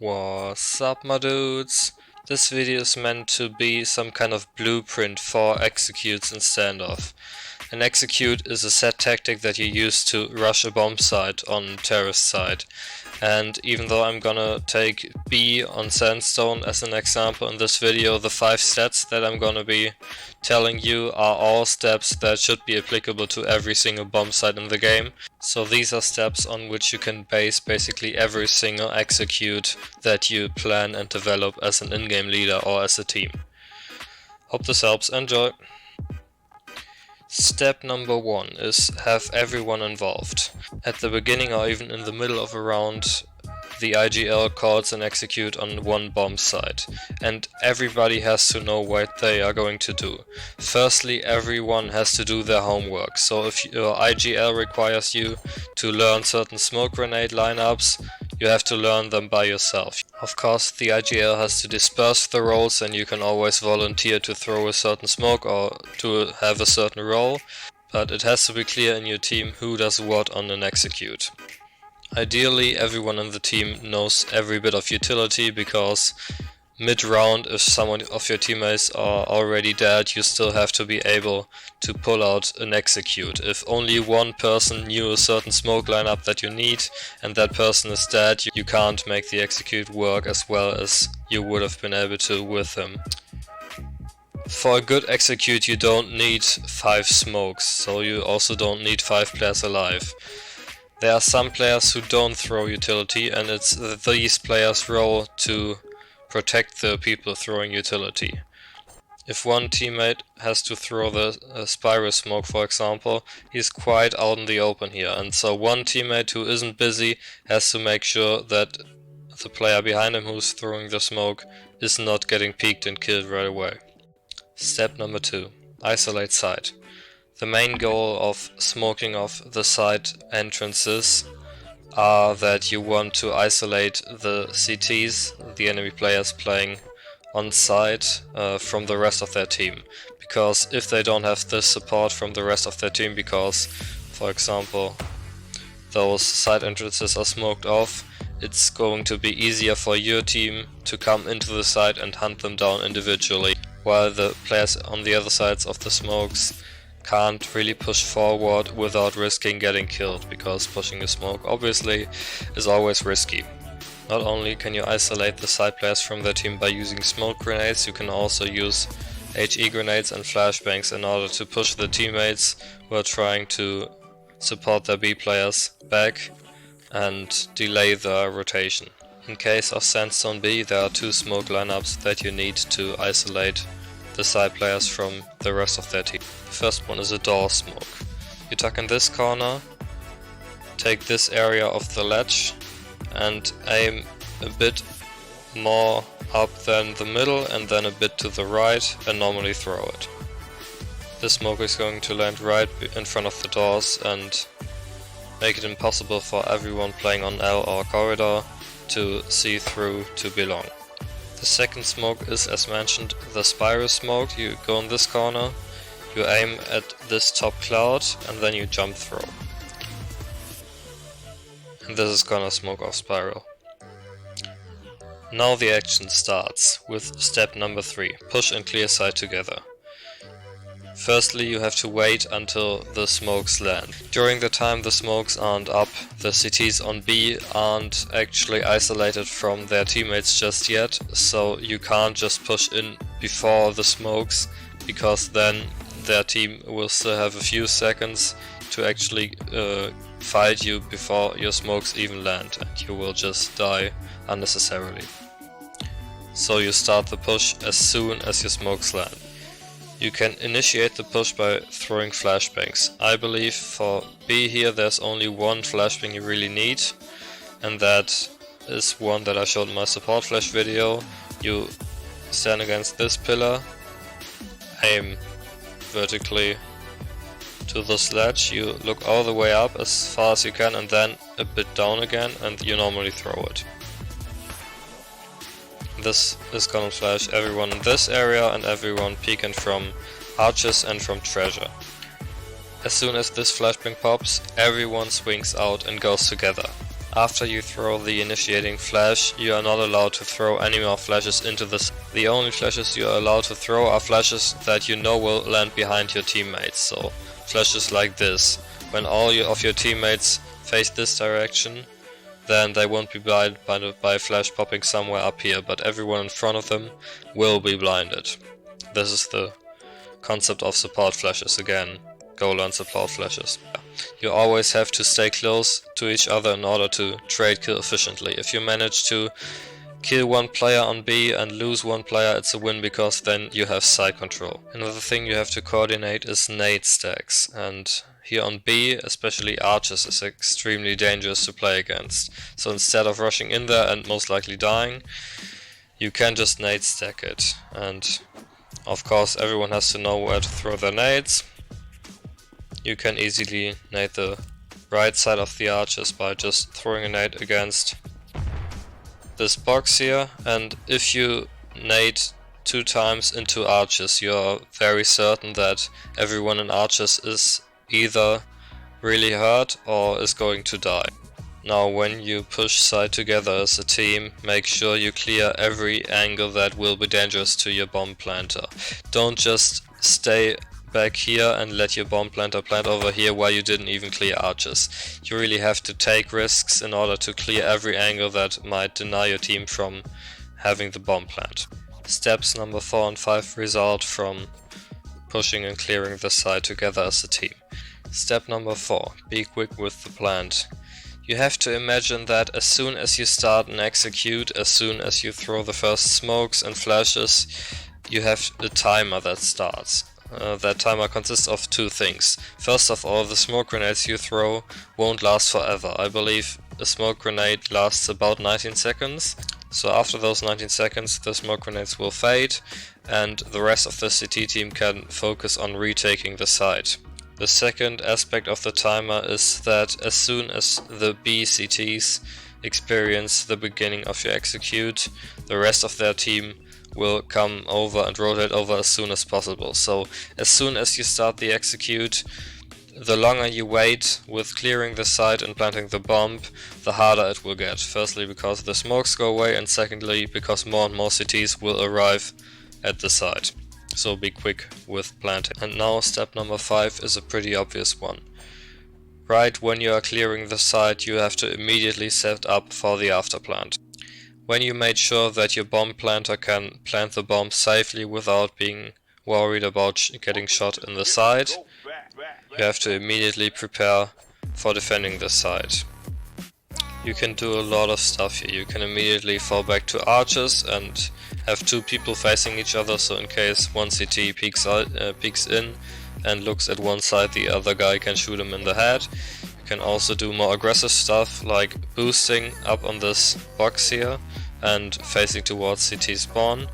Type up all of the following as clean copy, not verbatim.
What's up, my dudes? This video is meant to be some kind of blueprint for executes in standoff. An execute is a set tactic that you use to rush a bomb site on terrorist side. And even though I'm gonna take B on sandstone as an example in this video, the 5 stats that I'm gonna be telling you are all steps that should be applicable to every single bomb site in the game. So these are steps on which you can base basically every single execute that you plan and develop as an in-game leader or as a team. Hope this helps. Enjoy! Step number 1 is have everyone involved. At the beginning or even in the middle of a round, the IGL calls an execute on one bomb site, and everybody has to know what they are going to do. Firstly, everyone has to do their homework, so if your IGL requires you to learn certain smoke grenade lineups, you have to learn them by yourself. Of course, the IGL has to disperse the roles, and you can always volunteer to throw a certain smoke or to have a certain role, but it has to be clear in your team who does what on an execute. Ideally, everyone in the team knows every bit of utility, because mid-round, if someone of your teammates are already dead, you still have to be able to pull out an execute. If only one person knew a certain smoke lineup that you need and that person is dead, you can't make the execute work as well as you would have been able to with him. For a good execute you don't need 5 smokes, so you also don't need 5 players alive. There are some players who don't throw utility, and it's these players' role to protect the people throwing utility. If one teammate has to throw the spiral smoke, for example, he's quite out in the open here, and so one teammate who isn't busy has to make sure that the player behind him who's throwing the smoke is not getting peeked and killed right away. Step number 2. Isolate site. The main goal of smoking off the site entrances are that you want to isolate the CTs, the enemy players playing on site, from the rest of their team. Because if they don't have this support from the rest of their team, because, for example, those side entrances are smoked off, it's going to be easier for your team to come into the site and hunt them down individually, while the players on the other sides of the smokes can't really push forward without risking getting killed, because pushing a smoke obviously is always risky. Not only can you isolate the side players from their team by using smoke grenades, you can also use HE grenades and flashbangs in order to push the teammates who are trying to support their B players back and delay their rotation. In case of Sandstone B, there are 2 smoke lineups that you need to isolate the side players from the rest of their team. The first one is a door smoke. You tuck in this corner, take this area of the ledge and aim a bit more up than the middle and then a bit to the right and normally throw it. This smoke is going to land right in front of the doors and make it impossible for everyone playing on L or corridor to see through to belong. The second smoke is, as mentioned, the spiral smoke. You go in this corner, you aim at this top cloud and then you jump throw. And this is gonna smoke off spiral. Now the action starts with step number 3, push and clear site together. Firstly, you have to wait until the smokes land. During the time the smokes aren't up, the CTs on B aren't actually isolated from their teammates just yet, so you can't just push in before the smokes, because then their team will still have a few seconds to actually fight you before your smokes even land, and you will just die unnecessarily. So you start the push as soon as your smokes land. You can initiate the push by throwing flashbangs. I believe for B here there's only one flashbang you really need, and that is one that I showed in my support flash video. You stand against this pillar, aim vertically to the sledge, you look all the way up as far as you can and then a bit down again, and you normally throw it. This is gonna flash everyone in this area and everyone peeking from arches and from treasure. As soon as this flashbang pops, everyone swings out and goes together. After you throw the initiating flash, you are not allowed to throw any more flashes into this. The only flashes you are allowed to throw are flashes that you know will land behind your teammates. So flashes like this. When all of your teammates face this direction, then they won't be blinded by a flash popping somewhere up here, but everyone in front of them will be blinded. This is the concept of support flashes again. Go learn support flashes. You always have to stay close to each other in order to trade kill efficiently. If you manage to kill one player on B and lose one player, it's a win because then you have side control. Another thing you have to coordinate is nade stacks, and here on B, especially archers is extremely dangerous to play against. So instead of rushing in there and most likely dying, you can just nade stack it. And of course everyone has to know where to throw their nades. You can easily nade the right side of the archers by just throwing a nade against this box here, and if you nade 2 times into archers, you're very certain that everyone in archers is either really hurt or is going to die. Now when you push side together as a team, make sure you clear every angle that will be dangerous to your bomb planter. Don't just stay back here and let your bomb planter plant over here while you didn't even clear archers. You really have to take risks in order to clear every angle that might deny your team from having the bomb plant. Steps number 4 and 5 result from pushing and clearing the side together as a team. Step number 4, be quick with the plant. You have to imagine that as soon as you start and execute, as soon as you throw the first smokes and flashes, you have a timer that starts. That timer consists of 2 things. First of all, the smoke grenades you throw won't last forever. I believe a smoke grenade lasts about 19 seconds. So after those 19 seconds the smoke grenades will fade and the rest of the CT team can focus on retaking the site. The second aspect of the timer is that as soon as the B CTs experience the beginning of your execute, the rest of their team will come over and rotate over as soon as possible. So as soon as you start the execute, the longer you wait with clearing the site and planting the bomb, the harder it will get. Firstly because the smokes go away, and secondly because more and more CTs will arrive at the site. So be quick with planting. And now step number 5 is a pretty obvious one. Right when you are clearing the site, you have to immediately set up for the afterplant. When you made sure that your bomb planter can plant the bomb safely without being worried about getting shot in the side, you have to immediately prepare for defending the site. You can do a lot of stuff here. You can immediately fall back to archers and have 2 people facing each other, so in case one CT peeks in and looks at one side, the other guy can shoot him in the head. You can also do more aggressive stuff like boosting up on this box here and facing towards CT spawn.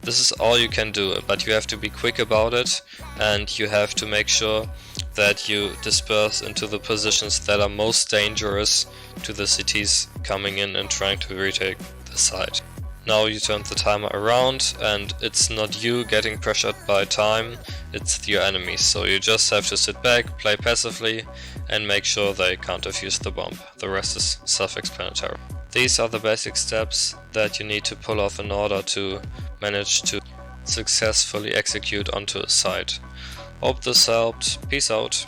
This is all you can do, but you have to be quick about it and you have to make sure that you disperse into the positions that are most dangerous to the CTs coming in and trying to retake the site. Now you turn the timer around and it's not you getting pressured by time, it's your enemies. So you just have to sit back, play passively and make sure they can't defuse the bomb. The rest is self-explanatory. These are the basic steps that you need to pull off in order to manage to successfully execute onto a site. Hope this helped. Peace out.